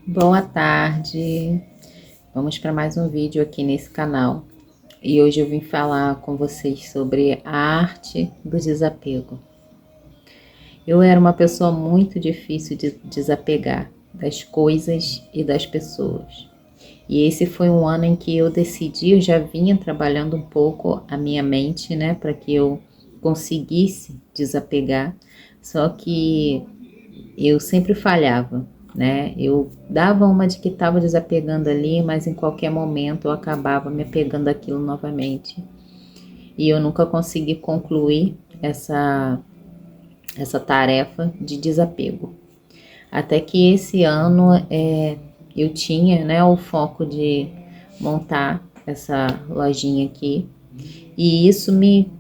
Boa tarde, vamos para mais um vídeo aqui nesse canal e hoje eu vim falar com vocês sobre a arte do desapego. Eu era uma pessoa muito difícil de desapegar das coisas e das pessoas, e esse foi um ano em que eu decidi, eu já vinha trabalhando um pouco a minha mente, né, para que eu conseguisse desapegar, só que eu sempre falhava, né? Eu dava uma de que estava desapegando ali, mas em qualquer momento eu acabava me apegando àquilo novamente. E eu nunca consegui concluir essa tarefa de desapego. Até que esse ano eu tinha, né, o foco de montar essa lojinha aqui. E isso me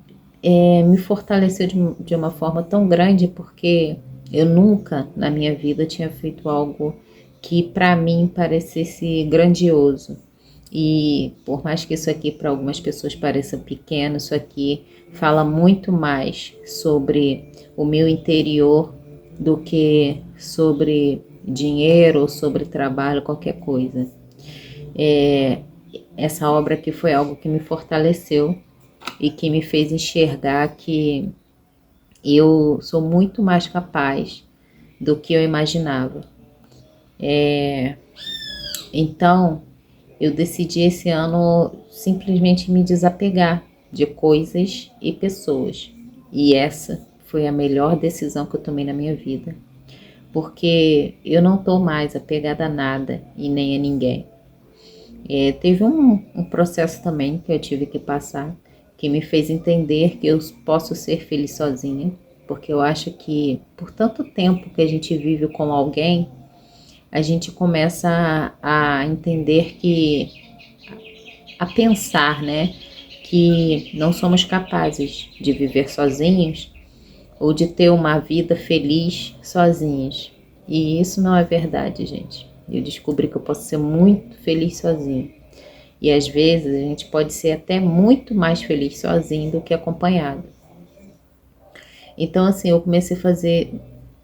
fortaleceu de uma forma tão grande, porque eu nunca na minha vida tinha feito algo que para mim parecesse grandioso. E por mais que isso aqui para algumas pessoas pareça pequeno, isso aqui fala muito mais sobre o meu interior do que sobre dinheiro ou sobre trabalho, qualquer coisa. É, essa obra aqui foi algo que me fortaleceu e que me fez enxergar que eu sou muito mais capaz do que eu imaginava. Então, eu decidi esse ano simplesmente me desapegar de coisas e pessoas. E essa foi a melhor decisão que eu tomei na minha vida. Porque eu não estou mais apegada a nada e nem a ninguém. Teve um processo também que eu tive que passar, que me fez entender que eu posso ser feliz sozinha, porque eu acho que por tanto tempo que a gente vive com alguém, a gente começa a entender a pensar, né, que não somos capazes de viver sozinhos ou de ter uma vida feliz sozinhos. E isso não é verdade, gente. Eu descobri que eu posso ser muito feliz sozinho. E às vezes a gente pode ser até muito mais feliz sozinho do que acompanhado. Então, assim, eu comecei a fazer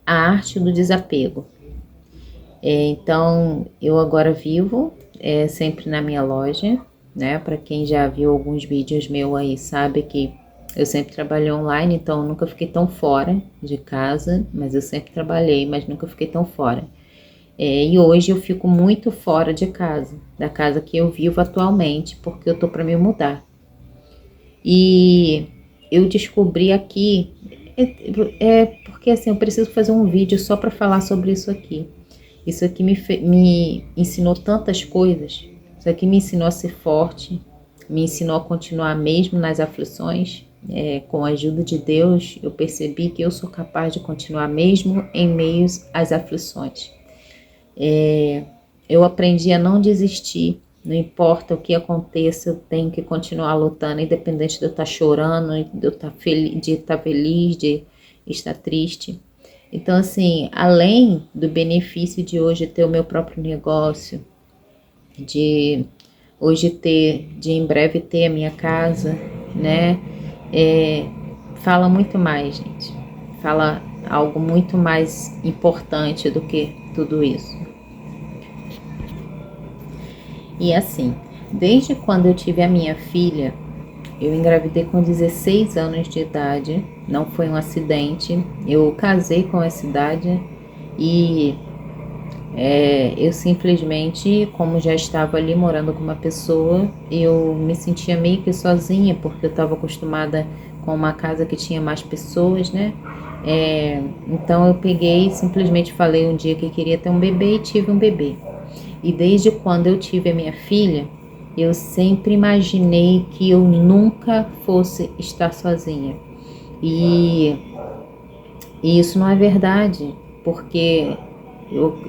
a arte do desapego. Então, eu agora vivo sempre na minha loja, né? Para quem já viu alguns vídeos meus aí, sabe que eu sempre trabalhei online, então eu nunca fiquei tão fora de casa, mas eu sempre trabalhei, mas nunca fiquei tão fora. E hoje eu fico muito fora de casa, da casa que eu vivo atualmente, porque eu tô para me mudar. E eu descobri aqui, porque assim, eu preciso fazer um vídeo só para falar sobre isso aqui. Isso aqui me ensinou tantas coisas. Isso aqui me ensinou a ser forte, me ensinou a continuar mesmo nas aflições. Com a ajuda de Deus, eu percebi que eu sou capaz de continuar mesmo em meio às aflições. Eu aprendi a não desistir. Não importa o que aconteça, eu tenho que continuar lutando, independente de eu estar chorando, de eu estar feliz, de estar triste. Então, assim, além do benefício de hoje ter o meu próprio negócio, de hoje ter, de em breve ter a minha casa, né? Fala muito mais, gente. Fala algo muito mais importante do que tudo isso. E assim, desde quando eu tive a minha filha, eu engravidei com 16 anos de idade, não foi um acidente. Eu casei com essa idade e eu simplesmente, como já estava ali morando com uma pessoa, eu me sentia meio que sozinha, porque eu estava acostumada com uma casa que tinha mais pessoas, né? Então eu peguei e simplesmente falei um dia que queria ter um bebê e tive um bebê. E desde quando eu tive a minha filha, eu sempre imaginei que eu nunca fosse estar sozinha. E, e isso não é verdade, porque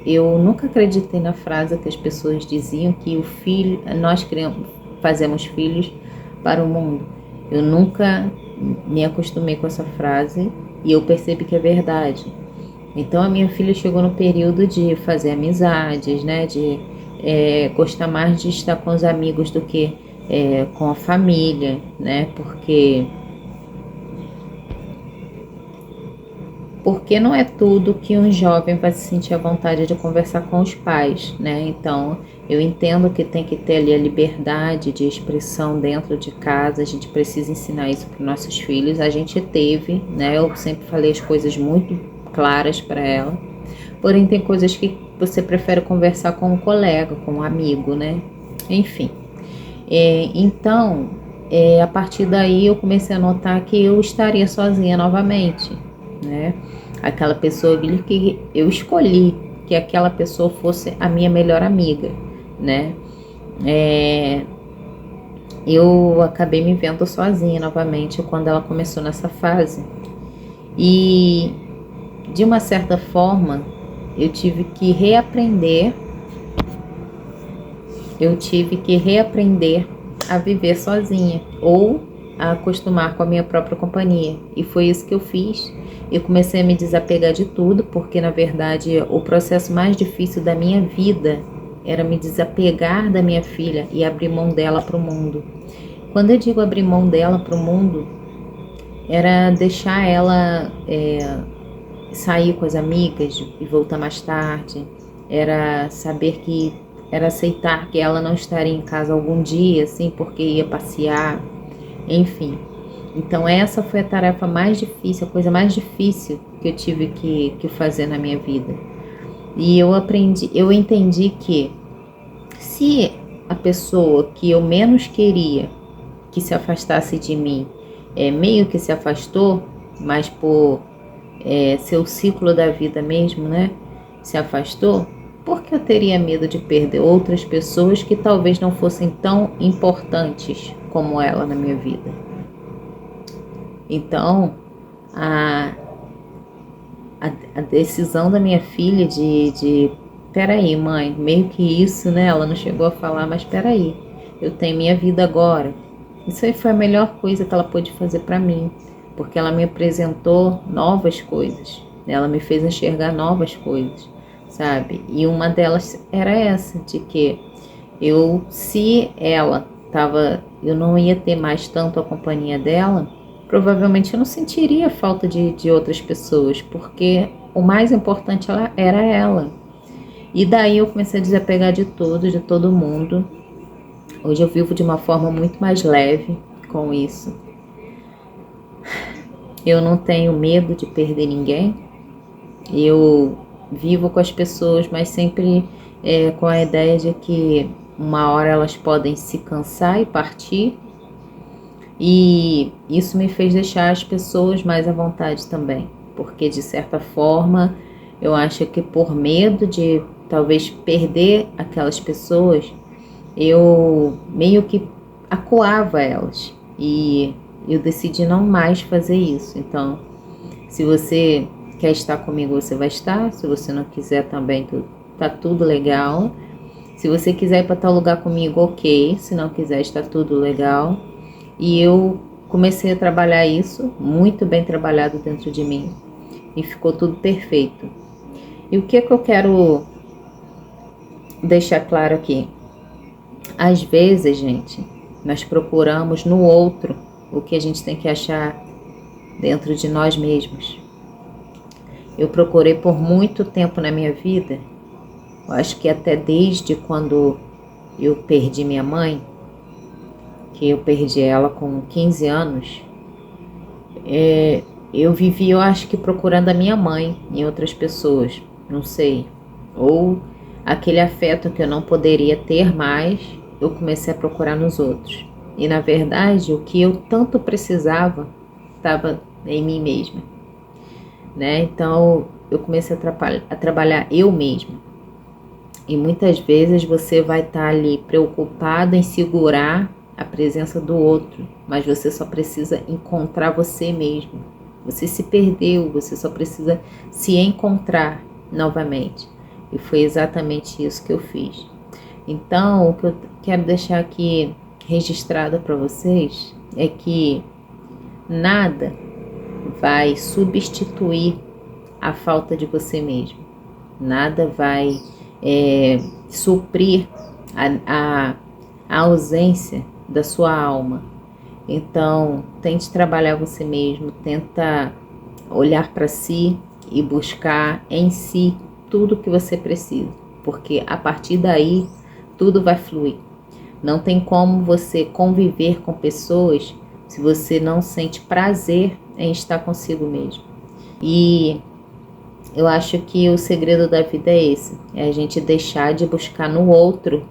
eu nunca acreditei na frase que as pessoas diziam que o filho, nós criamos, fazemos filhos para o mundo. Eu nunca me acostumei com essa frase e eu percebi que é verdade. Então a minha filha chegou no período de fazer amizades, né? De gostar mais de estar com os amigos do que com a família, né? Porque porque não é tudo que um jovem vai se sentir à vontade de conversar com os pais, né? Então, eu entendo que tem que ter ali a liberdade de expressão dentro de casa, a gente precisa ensinar isso para os nossos filhos, a gente teve, né? Eu sempre falei as coisas muito claras para ela, porém tem coisas que você prefere conversar com um colega, com um amigo, né? Enfim, então, a partir daí eu comecei a notar que eu estaria sozinha novamente, né? Aquela pessoa que eu escolhi que aquela pessoa fosse a minha melhor amiga, né? Eu acabei me vendo sozinha novamente quando ela começou nessa fase. E de uma certa forma, eu tive que reaprender a viver sozinha ou a acostumar com a minha própria companhia. E foi isso que eu fiz. Eu comecei a me desapegar de tudo, porque na verdade o processo mais difícil da minha vida era me desapegar da minha filha e abrir mão dela para o mundo. Quando eu digo abrir mão dela para o mundo, era deixar ela sair com as amigas e voltar mais tarde, era saber que era aceitar que ela não estaria em casa algum dia, assim, porque ia passear, enfim. Então essa foi a tarefa mais difícil, a coisa mais difícil que eu tive que fazer na minha vida. E eu entendi que se a pessoa que eu menos queria que se afastasse de mim, meio que se afastou, mas por seu ciclo da vida mesmo, né, se afastou, porque eu teria medo de perder outras pessoas que talvez não fossem tão importantes como ela na minha vida. Então, a decisão da minha filha de peraí, mãe, meio que isso, né? Ela não chegou a falar, mas peraí, eu tenho minha vida agora. Isso aí foi a melhor coisa que ela pôde fazer para mim, porque ela me apresentou novas coisas, ela me fez enxergar novas coisas, sabe? E uma delas era essa, de que se ela eu não ia ter mais tanto a companhia dela, provavelmente eu não sentiria falta de outras pessoas, porque o mais importante era ela. E daí eu comecei a desapegar de tudo, de todo mundo. Hoje eu vivo de uma forma muito mais leve com isso. Eu não tenho medo de perder ninguém. Eu vivo com as pessoas, mas sempre com a ideia de que uma hora elas podem se cansar e partir. E isso me fez deixar as pessoas mais à vontade também, porque de certa forma eu acho que por medo de talvez perder aquelas pessoas, eu meio que acuava elas e eu decidi não mais fazer isso. Então, se você quer estar comigo, você vai estar. Se você não quiser também, tá tudo legal. Se você quiser ir para tal lugar comigo, ok. Se não quiser, está tudo legal. E eu comecei a trabalhar isso, muito bem trabalhado dentro de mim. E ficou tudo perfeito. E o que eu quero deixar claro aqui? Às vezes, gente, nós procuramos no outro o que a gente tem que achar dentro de nós mesmos. Eu procurei por muito tempo na minha vida, eu acho que até desde quando eu perdi minha mãe, que eu perdi ela com 15 anos, eu vivi, eu acho que procurando a minha mãe em outras pessoas, não sei, ou aquele afeto que eu não poderia ter mais, eu comecei a procurar nos outros. E na verdade, o que eu tanto precisava estava em mim mesma, né? Então eu comecei a trabalhar eu mesma. E muitas vezes você vai estar ali preocupado em segurar a presença do outro, mas você só precisa encontrar você mesmo. Você se perdeu, você só precisa se encontrar novamente. E foi exatamente isso que eu fiz. Então, o que eu quero deixar aqui registrado para vocês é que nada vai substituir a falta de você mesmo. Nada vai suprir a ausência da sua alma. Então, tente trabalhar você mesmo, tenta olhar para si, e buscar em si tudo que você precisa, porque a partir daí tudo vai fluir. Não tem como você conviver com pessoas se você não sente prazer em estar consigo mesmo. E eu acho que o segredo da vida é esse, é a gente deixar de buscar no outro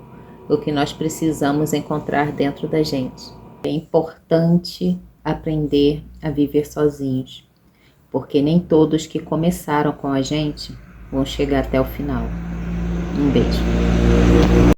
o que nós precisamos encontrar dentro da gente. É importante aprender a viver sozinhos, porque nem todos que começaram com a gente vão chegar até o final. Um beijo.